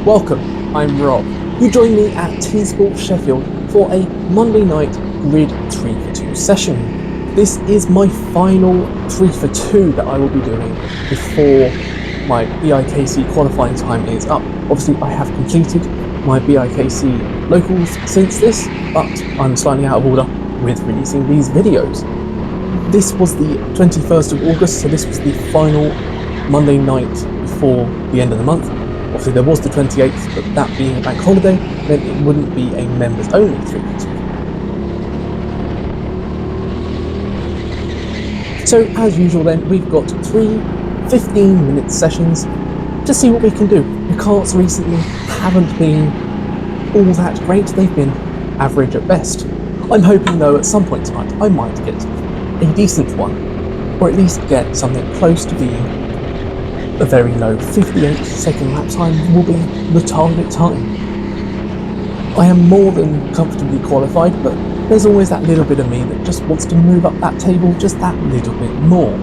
Welcome, I'm Rob. You join me at TeamSport Sheffield for a Monday night grid 3-for-2 session. This is my final 3-for-2 that I will be doing before my BIKC qualifying time is up. Obviously I have completed my BIKC locals since this, but I'm slightly out of order with releasing these videos. This was the 21st of August, so this was the final Monday night before the end of the month. Obviously there was the 28th, but that being a bank holiday meant it wouldn't be a members only 3-for-2. So as usual then, we've got 3 15-minute sessions to see what we can do. The karts recently haven't been all that great, they've been average at best. I'm hoping though at some point tonight I might get a decent one, or at least get something close to being a very low 58-second lap time will be the target time. I am more than comfortably qualified, but there's always that little bit of me that just wants to move up that table just that little bit more.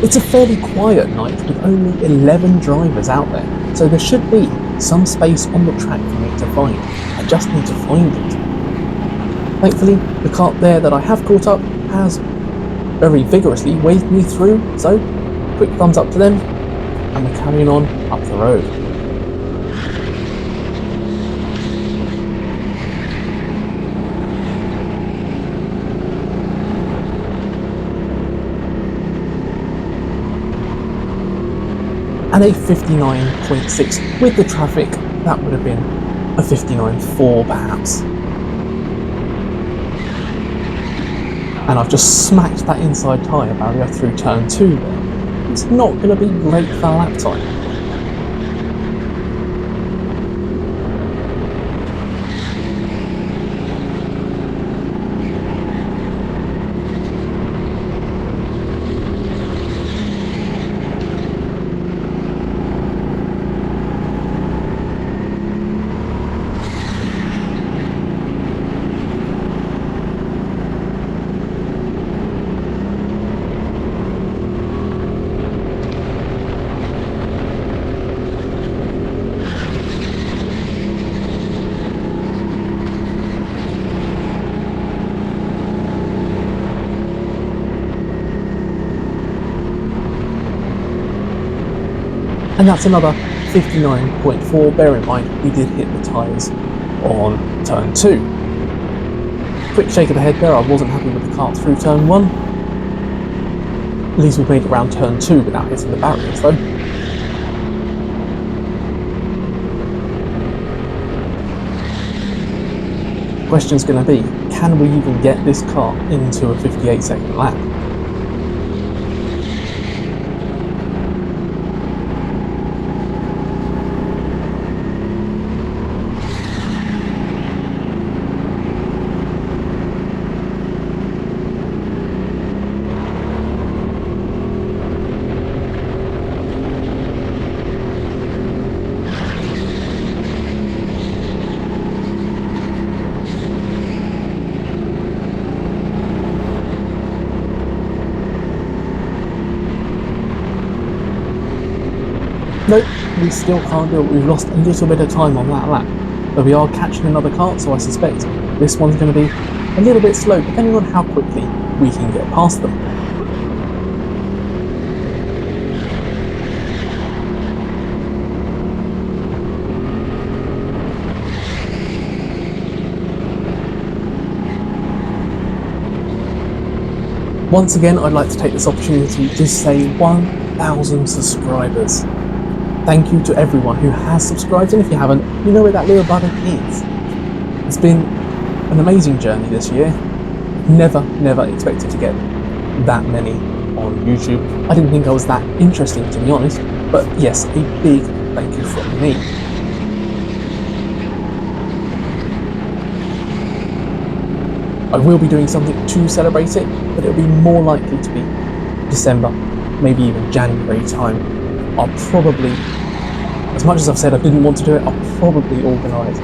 It's a fairly quiet night with only 11 drivers out there, so there should be some space on the track for me to find. I just need to find it. Thankfully, the kart there that I have caught up has very vigorously waved me through, so quick thumbs up to them, and we're carrying on up the road. And a 59.6 with the traffic, that would have been a 59.4 perhaps. And I've just smacked that inside tyre barrier through turn 2 there. It's not going to be great for lap time. And that's another 59.4, bear in mind we did hit the tyres on turn 2. Quick shake of the head there, I wasn't happy with the kart through turn 1. At least we made it around turn 2 without hitting the barriers though. The question's going to be, can we even get this car into a 58-second lap? Nope, we still can't do it. We've lost a little bit of time on that lap. But we are catching another kart, so I suspect this one's going to be a little bit slow, depending on how quickly we can get past them. Once again, I'd like to take this opportunity to say 1,000 subscribers. Thank you to everyone who has subscribed, and if you haven't, you know where that little button is. It's been an amazing journey this year. Never expected to get that many on YouTube. I didn't think I was that interesting, to be honest, but yes, a big thank you from me. I will be doing something to celebrate it, but it'll be more likely to be December, maybe even January time. I'll probably, as much as I've said I didn't want to do it, I'll probably organise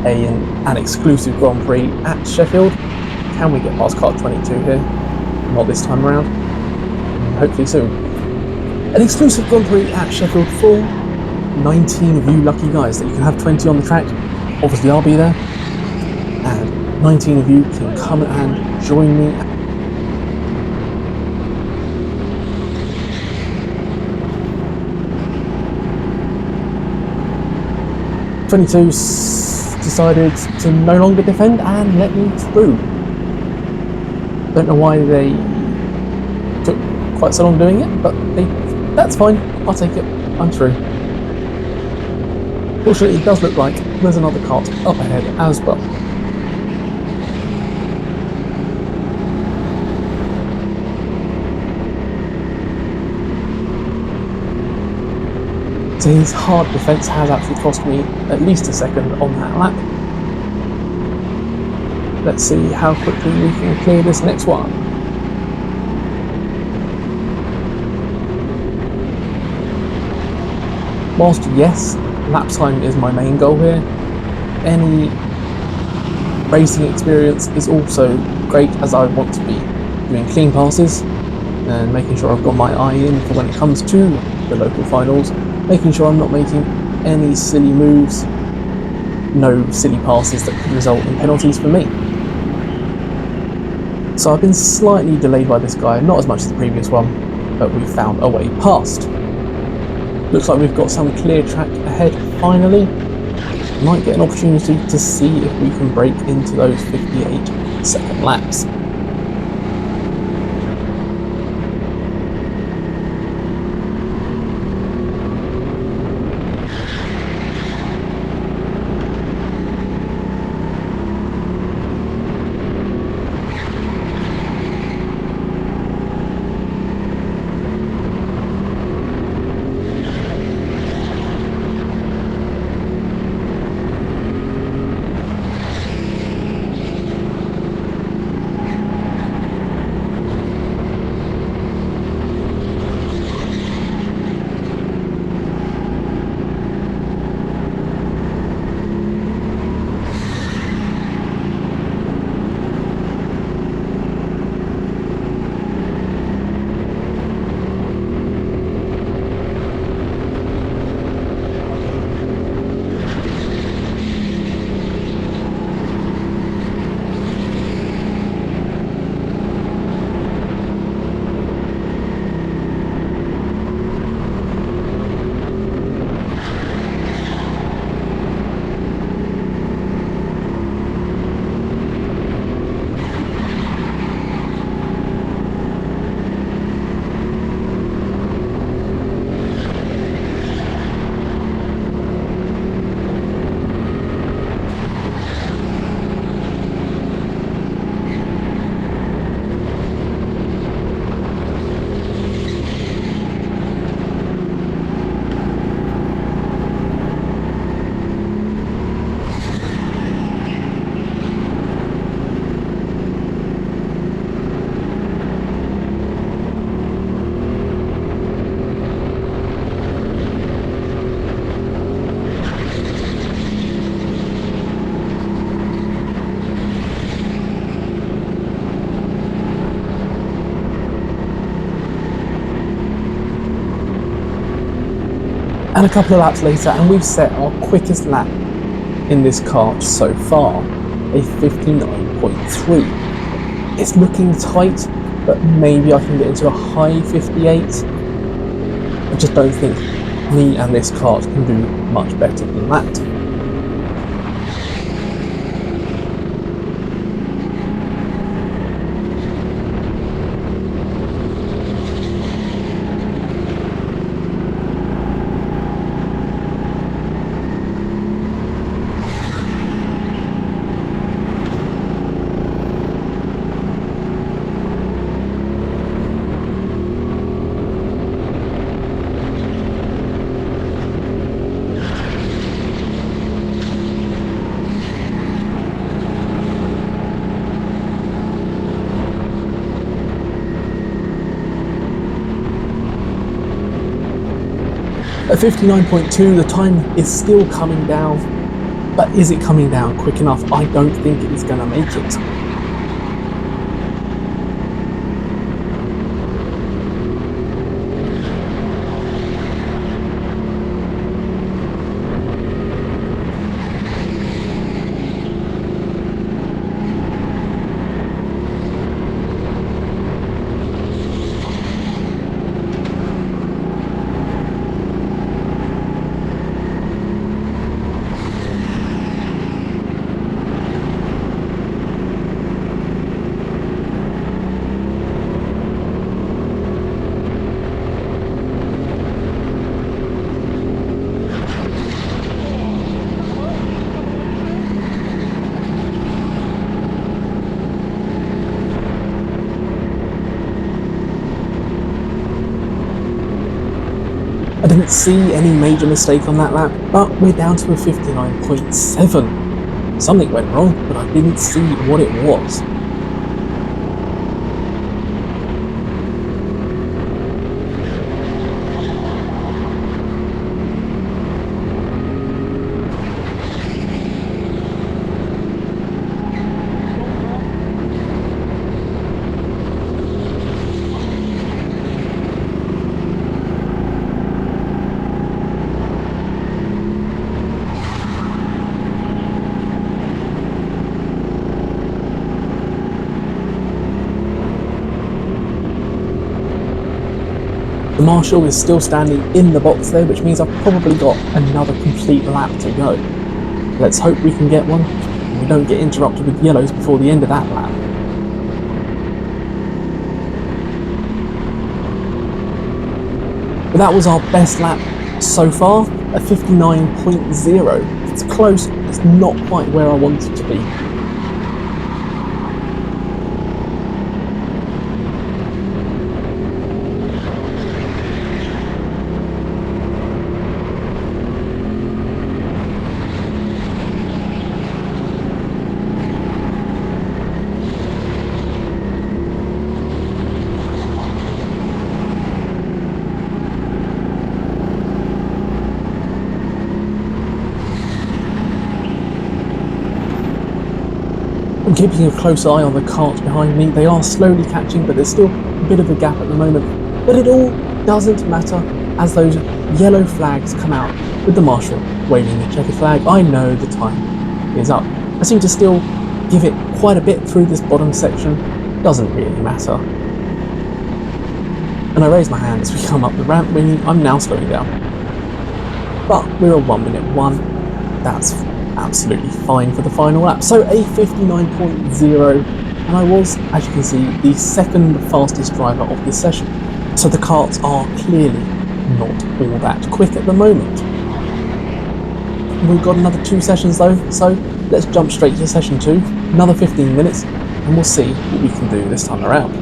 an exclusive Grand Prix at Sheffield. Can we get past Kart 22 here? Not this time around. Hopefully soon. An exclusive Grand Prix at Sheffield for 19 of you lucky guys that you can have 20 on the track. Obviously I'll be there. And 19 of you can come and join me. '22 decided to no longer defend and let me through. Don't know why they took quite so long doing it, but that's fine. I'll take it. I'm through. Fortunately, it does look like there's another kart up ahead as well. So his hard defence has actually cost me at least a second on that lap. Let's see how quickly we can clear this next one. Whilst yes, lap time is my main goal here, any racing experience is also great, as I want to be doing clean passes and making sure I've got my eye in for when it comes to the local finals, making sure I'm not making any silly moves, no silly passes that could result in penalties for me. So I've been slightly delayed by this guy, not as much as the previous one, but we found a way past. Looks like we've got some clear track ahead finally. Might get an opportunity to see if we can break into those 58-second laps. And a couple of laps later, and we've set our quickest lap in this kart so far, a 59.3. It's looking tight, but maybe I can get into a high 58. I just don't think me and this kart can do much better than that. At 59.2, the time is still coming down, but is it coming down quick enough? I don't think it is going to make it. I didn't see any major mistake on that lap, but we're down to a 59.7. Something went wrong, but I didn't see what it was. The marshal is still standing in the box there, which means I've probably got another complete lap to go. Let's hope we can get one, and we don't get interrupted with yellows before the end of that lap. But that was our best lap so far, a 59.0. It's close, it's not quite where I want it to be. I'm keeping a close eye on the karts behind me. They are slowly catching, but there's still a bit of a gap at the moment. But it all doesn't matter as those yellow flags come out with the marshal waving the checkered flag. I know the time is up. I seem to still give it quite a bit through this bottom section. Doesn't really matter. And I raise my hand as we come up the ramp, meaning I'm now slowing down. But we're a 1:01. That's absolutely fine for the final lap. So a 59.0, and I was, as you can see, the second fastest driver of this session. So the karts are clearly not all that quick at the moment. We've got another 2 sessions though, so let's jump straight to session 2, another 15 minutes, and we'll see what we can do this time around.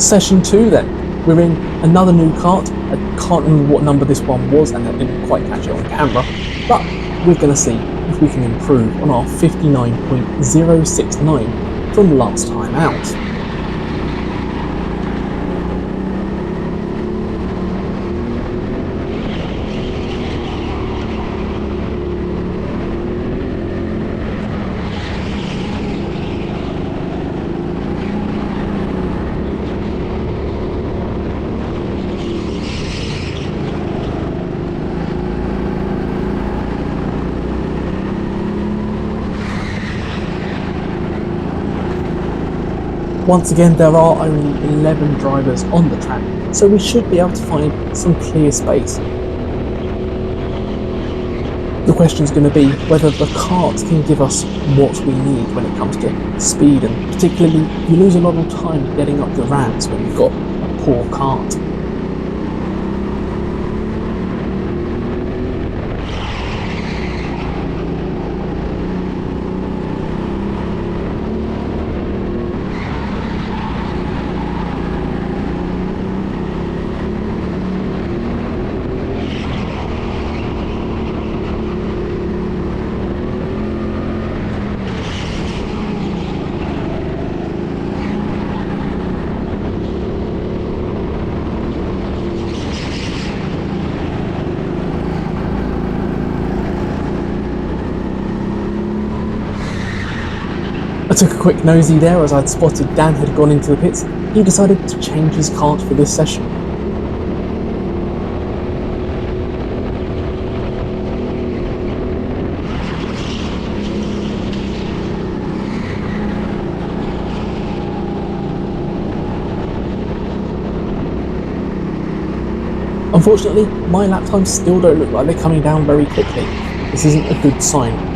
Session 2 then, we're in another new kart. I can't remember what number this one was, and I didn't quite catch it on camera, but we're going to see if we can improve on our 59.069 from last time out. Once again, there are only 11 drivers on the track, so we should be able to find some clear space. The question is going to be whether the kart can give us what we need when it comes to speed, and particularly you lose a lot of time getting up the ramps when you've got a poor kart. took a quick nosy there as I'd spotted Dan had gone into the pits. He decided to change his kart for this session. Unfortunately, my lap times still don't look like they're coming down very quickly. This isn't a good sign.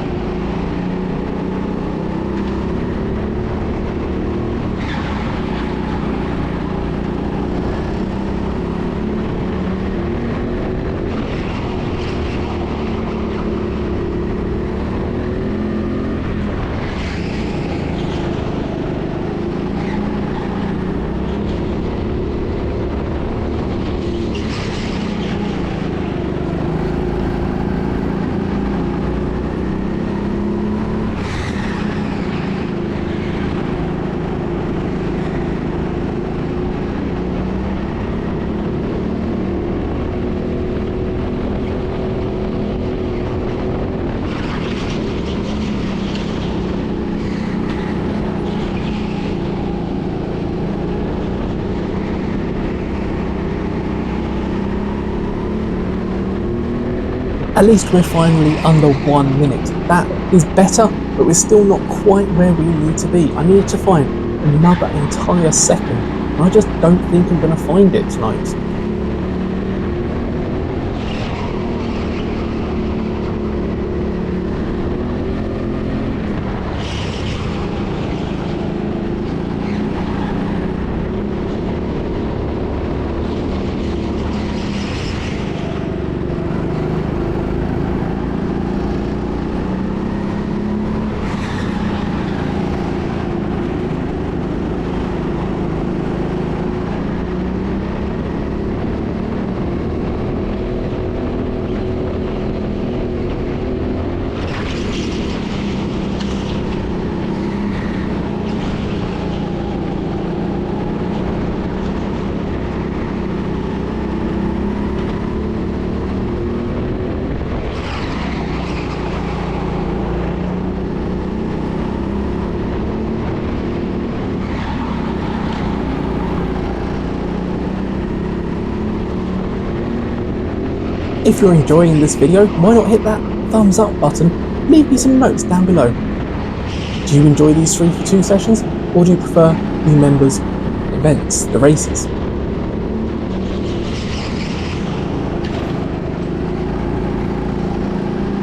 At least we're finally under 1 minute. That is better, but we're still not quite where we need to be. I need to find another entire second, and I just don't think I'm going to find it tonight. If you're enjoying this video, why not hit that thumbs up button? Leave me some notes down below. Do you enjoy these 3-for-2 sessions, or do you prefer the members' events, the races?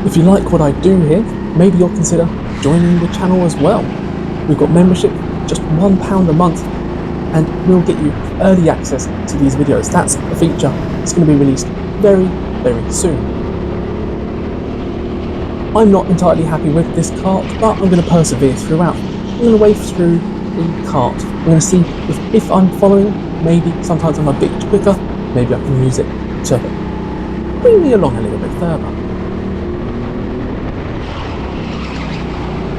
If you like what I do here, maybe you'll consider joining the channel as well. We've got membership, just £1 a month, and we'll get you early access to these videos. That's a feature that's going to be released very soon. I'm not entirely happy with this kart, but I'm going to persevere throughout. I'm going to wave through the kart. I'm going to see if I'm following. Maybe sometimes I'm a bit quicker. Maybe I can use it to bring me along a little bit further.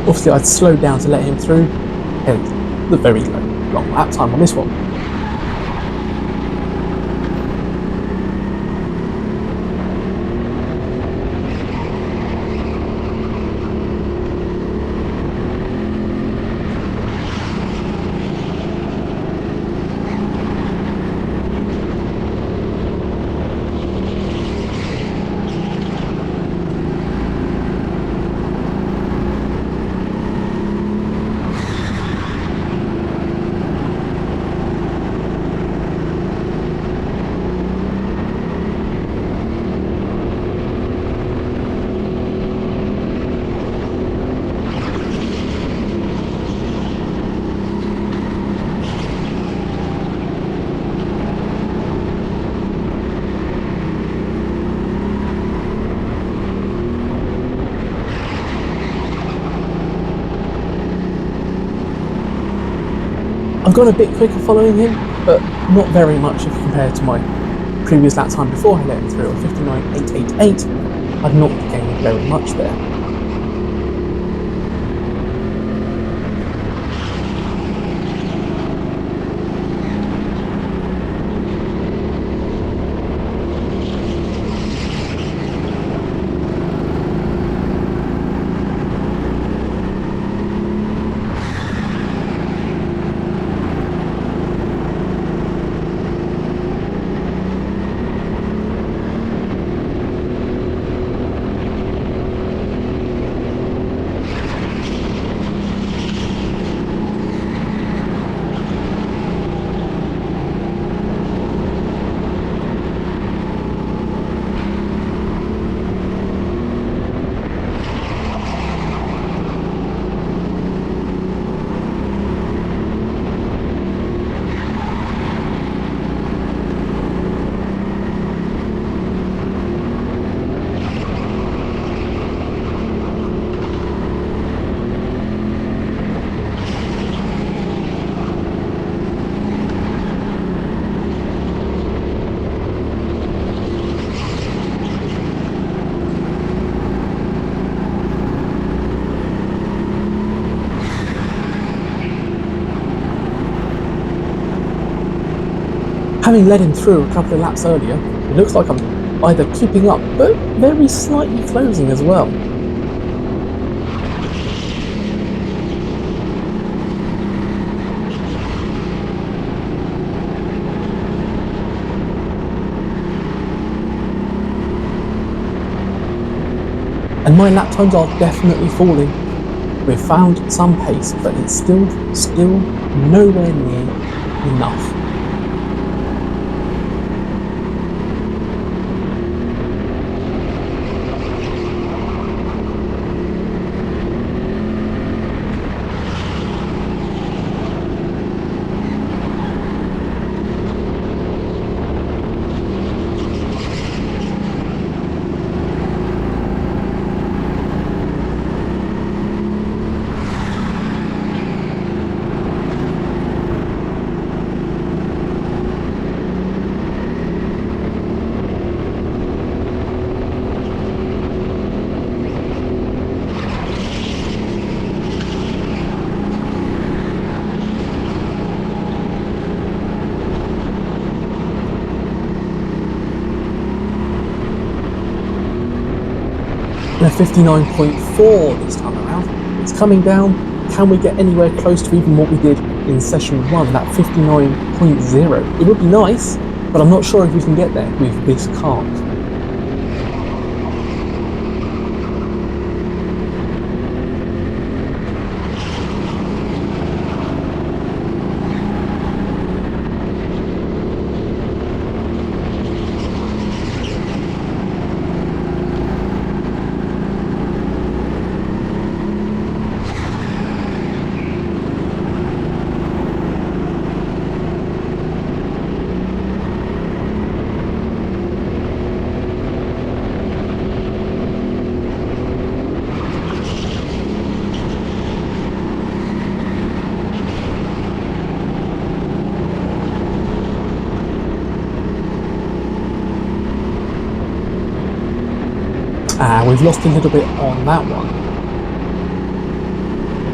Obviously I'd slow down to let him through, hence the very long lap time on this one. I've gone a bit quicker following him, but not very much if compared to my previous lap time before I let him through, 59.888. I've not gained very much there. Having led him through a couple of laps earlier, it looks like I'm either keeping up, but very slightly closing as well. And my lap times are definitely falling. We've found some pace, but it's still nowhere near enough. We're 59.4 this time around. It's coming down. Can we get anywhere close to even what we did in session 1, that 59.0? It would be nice, but I'm not sure if we can get there with this kart. We've lost a little bit on that one.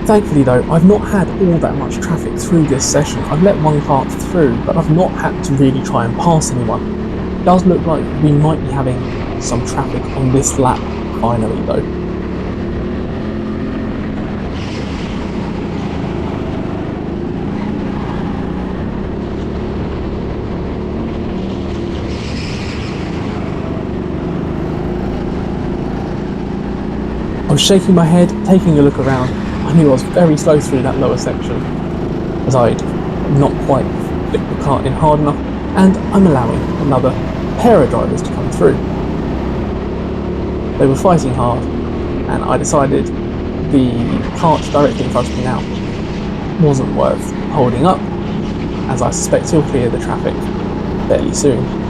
Thankfully though, I've not had all that much traffic through this session. I've let one kart through, but I've not had to really try and pass anyone. It does look like we might be having some traffic on this lap finally though. I was shaking my head, taking a look around. I knew I was very slow through that lower section, as I'd not quite flicked the kart in hard enough, and I'm allowing another pair of drivers to come through. They were fighting hard, and I decided the kart directly in front of me now wasn't worth holding up, as I suspect he'll clear the traffic fairly soon.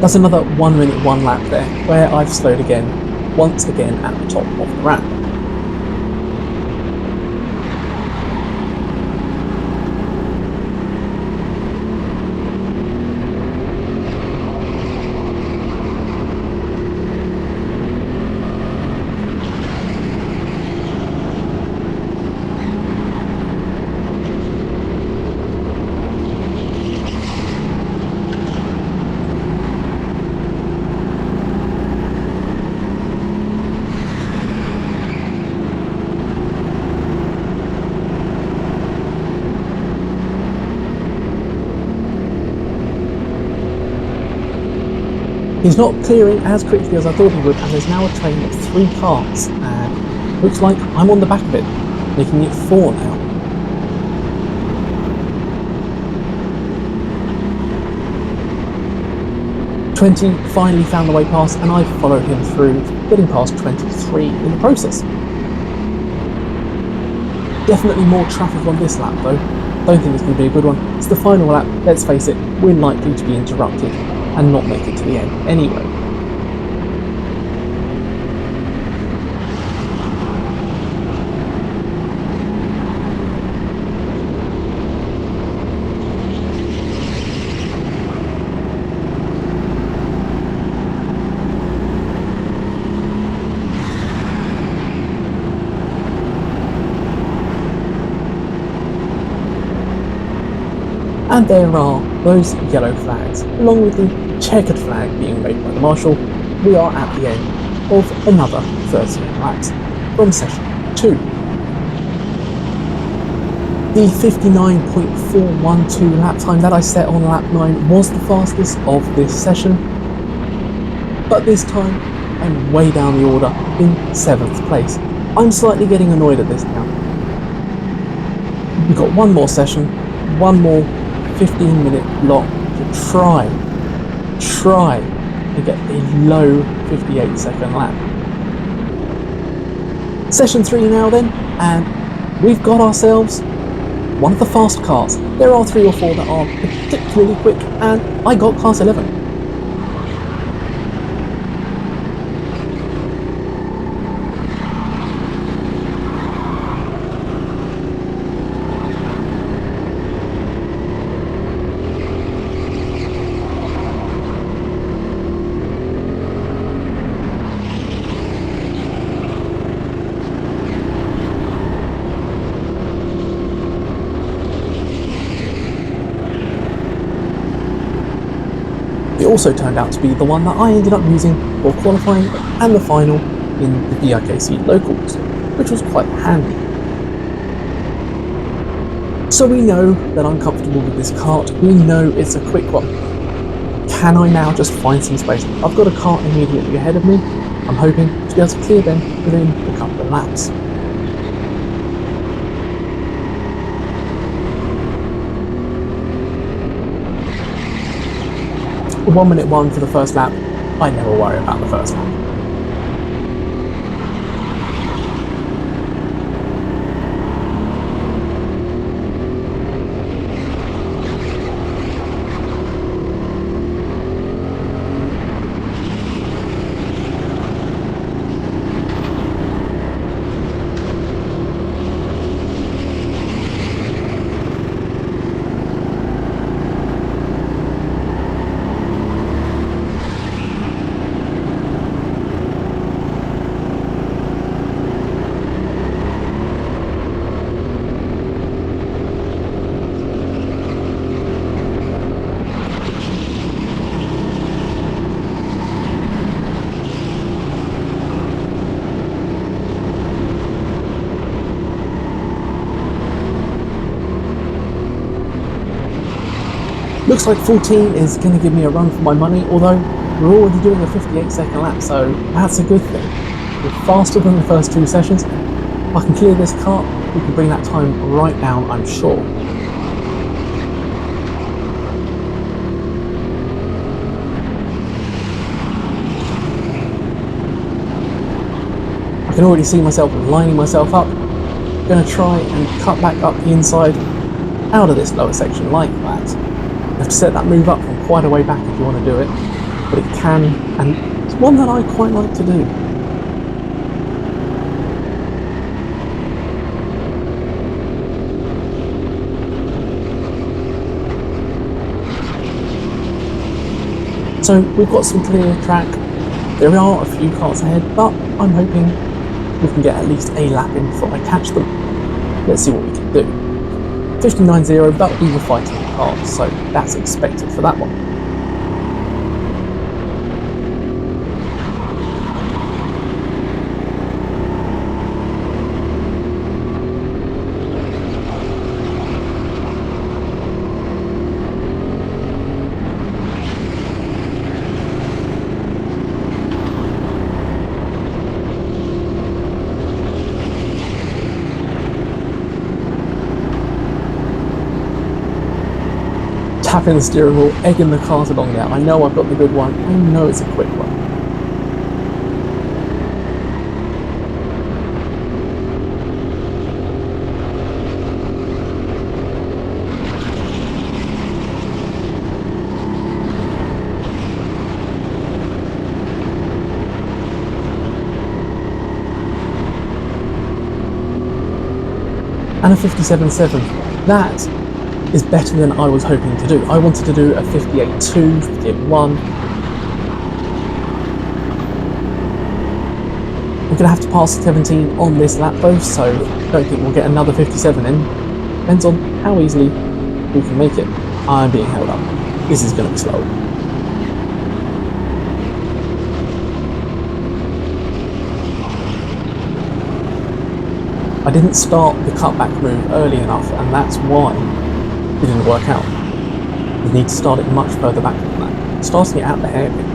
That's another 1 minute 1 lap there, where I've slowed again, once again at the top of the ramp. He's not clearing as quickly as I thought he would, and there's now a train of 3 karts, and looks like I'm on the back of it, making it 4 now. "20" finally found the way past, and I followed him through, getting past 23 in the process. Definitely more traffic on this lap though. Don't think it's going to be a good one. It's the final lap, let's face it, we're likely to be interrupted and not make it to the end anyway. And there are those yellow flags, along with the checkered flag being made by the marshal. We are at the end of another 13 laps from session 2. The 59.412 lap time that I set on lap 9 was the fastest of this session, but this time I'm way down the order in 7th place. I'm slightly getting annoyed at this now. We've got one more session, one more 15-minute block to try and get a low 58-second lap. Session 3 now then, and we've got ourselves one of the fast cars. There are 3 or 4 that are particularly quick, and I got class 11. It also turned out to be the one that I ended up using for qualifying and the final in the BIKC locals, which was quite handy. So we know that I'm comfortable with this kart, we know it's a quick one. Can I now just find some space? I've got a kart immediately ahead of me. I'm hoping to be able to clear them within a couple of laps. A 1:01 for the first lap. I never worry about the first lap. Looks like 14 is going to give me a run for my money, although we're already doing a 58-second lap, so that's a good thing. We're faster than the first 2 sessions. If I can clear this kart, we can bring that time right down, I'm sure. I can already see myself lining myself up. I'm going to try and cut back up the inside out of this lower section like that. You have to set that move up from quite a way back if you want to do it, but it can, and it's one that I quite like to do. So we've got some clear track. There are a few cars ahead, but I'm hoping we can get at least a lap in before I catch them. Let's see what we can do. 59.0, but we were fighting the cars, so that's expected for that one. Tapping the steering wheel, egging the cars along there. I know I've got the good one. I know it's a quick one. And a 57.7. That is better than I was hoping to do. I wanted to do a 58.2, 58.1. We're going to have to pass 17 on this lap though, so I don't think we'll get another 57 in. Depends on how easily we can make it. I'm being held up. This is going to be slow. I didn't start the cutback move early enough, and that's why it didn't work out. You need to start it much further back than that. Starting it at the hairpin.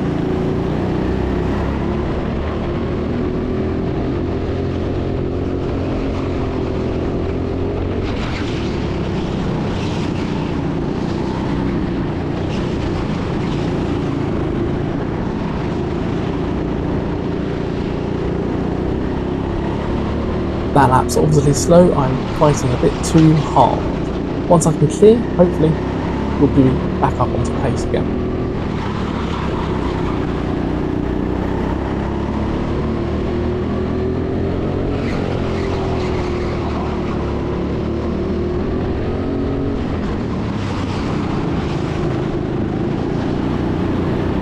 That lap's obviously slow, I'm fighting a bit too hard. Once I can clear, hopefully, we'll be back up onto pace again.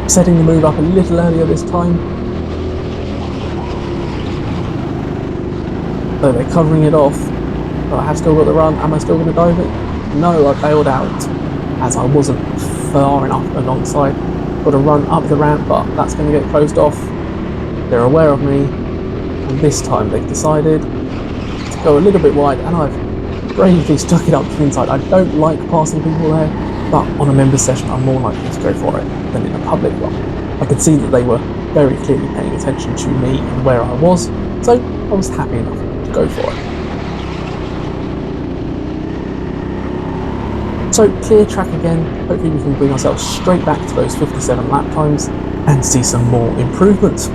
Setting the move up a little earlier this time. So they're covering it off, but I have still got the run. Am I still going to dive it? No, I bailed out as I wasn't far enough alongside. Got to run up the ramp, but that's going to get closed off. They're aware of me, and this time they've decided to go a little bit wide, and I've bravely stuck it up to the inside. I don't like passing people there, but on a members session I'm more likely to go for it than in a public one. I could see that they were very clearly paying attention to me and where I was, so I was happy enough to go for it. So clear track again, hopefully we can bring ourselves straight back to those 57 lap times and see some more improvements.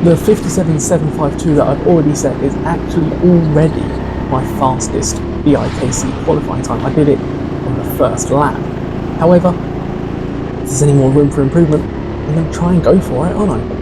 The 57.752 that I've already set is actually already my fastest BIKC qualifying time. I did it on the first lap. However, if there's any more room for improvement, I'm going to try and go for it, aren't I?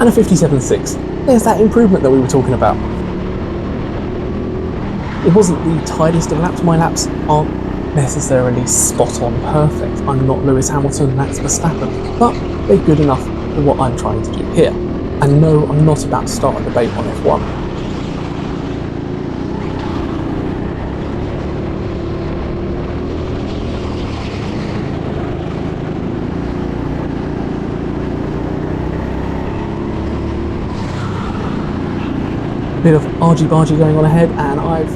And a 57.6. There's that improvement that we were talking about. It wasn't the tightest of laps. My laps aren't necessarily spot on perfect. I'm not Lewis Hamilton, Max Verstappen, but they're good enough for what I'm trying to do here. And no, I'm not about to start a debate on F1. Bit of argy-bargy going on ahead, and I've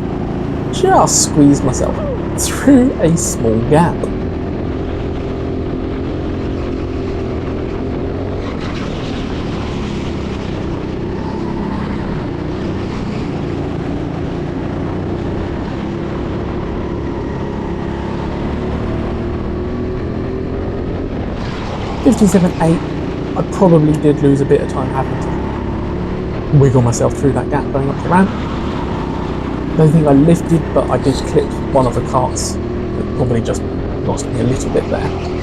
just squeezed myself through a small gap. .57.8, I probably did lose a bit of time having to wiggle myself through that gap going up the ramp. Don't think I lifted, but I did clip one of the carts. It probably just lost me a little bit there.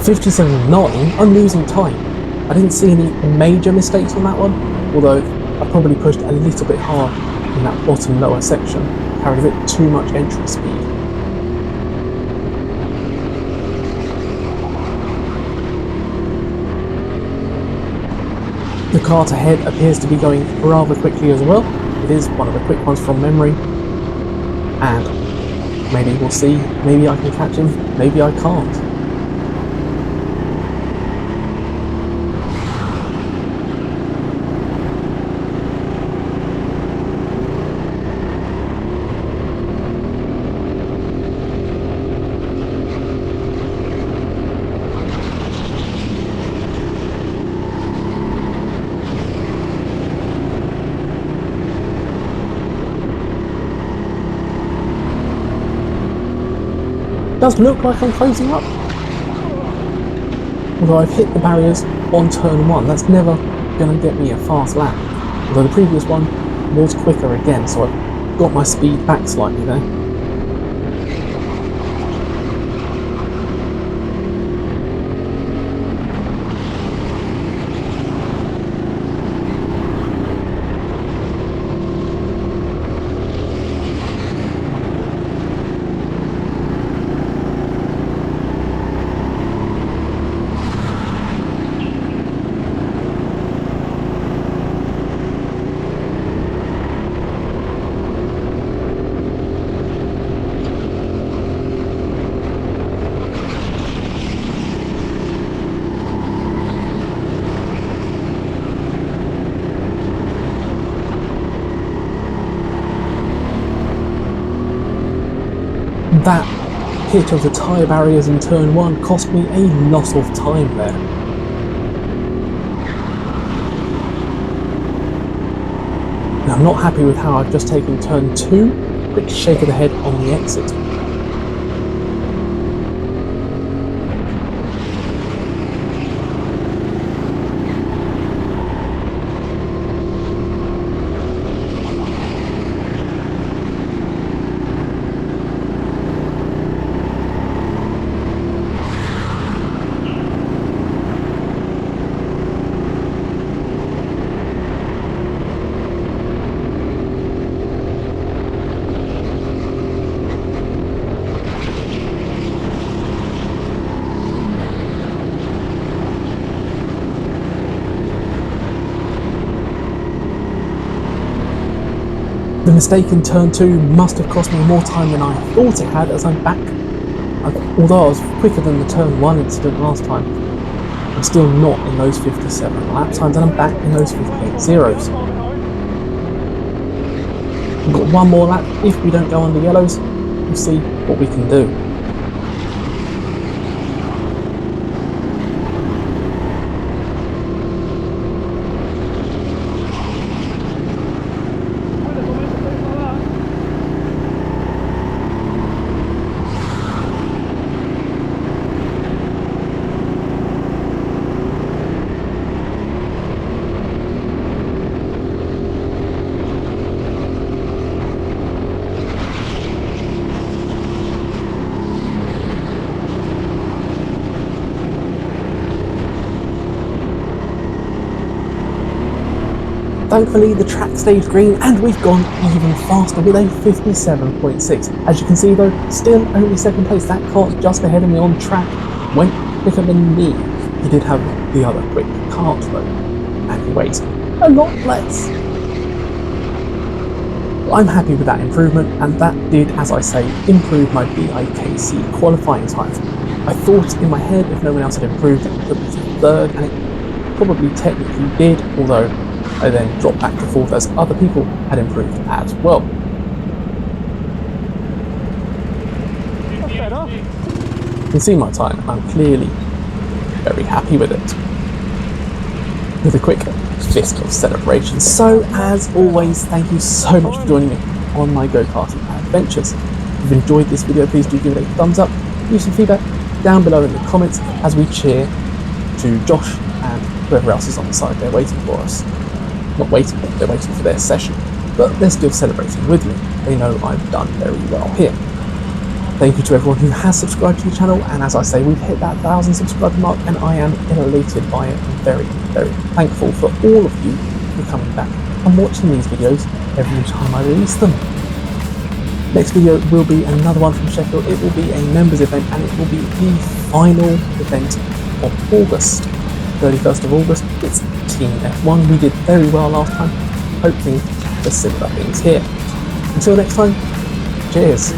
.57.9, I'm losing time. I didn't see any major mistakes on that one, although I probably pushed a little bit hard in that bottom lower section, carried a bit too much entry speed. The kart ahead appears to be going rather quickly as well. It is one of the quick ones from memory, and maybe we'll see, maybe I can catch him, maybe I can't. Does look like I'm closing up, although I've hit the barriers on turn 1. That's never going to get me a fast lap, although the previous one was quicker again, so I've got my speed back slightly there. That hit of the tyre barriers in turn 1 cost me a lot of time there. Now I'm not happy with how I've just taken turn 2, quick shake of the head on the exit. The mistake in turn 2 must have cost me more time than I thought it had, as I'm back. Although I was quicker than the turn 1 incident last time, I'm still not in those 57 lap times, and I'm back in those 58 zeros. We've got one more lap. If we don't go on the yellows, we'll see what we can do. Thankfully, the track stayed green and we've gone even faster with a 57.6. As you can see though, still only second place. That kart just ahead of me on track went quicker than me. He did have the other quick kart though, and he weighs a lot less. I'm happy with that improvement, and that did, as I say, improve my BIKC qualifying time. I thought in my head if no one else had improved, it could be third, and it probably technically did, although I then dropped back to fourth as other people had improved as well. You can see my time, I'm clearly very happy with it. With a quick fist of celebration. So, as always, thank you so much for joining me on my go-karting adventures. If you've enjoyed this video, please do give it a thumbs up, leave some feedback down below in the comments as we cheer to Josh and whoever else is on the side there waiting for us. Not waiting, but they're waiting for their session, but they're still celebrating with me. They know I've done very well here. Thank you to everyone who has subscribed to the channel, and as I say, we've hit that 1,000 subscriber mark, and I am elated by it. I'm very, very thankful for all of you for coming back and watching these videos every time I release them. Next video will be another one from Sheffield. It will be a members event, and it will be the final event of August. 31st of August, it's Team F1. We did very well last time, hoping for similar things here. Until next time, cheers.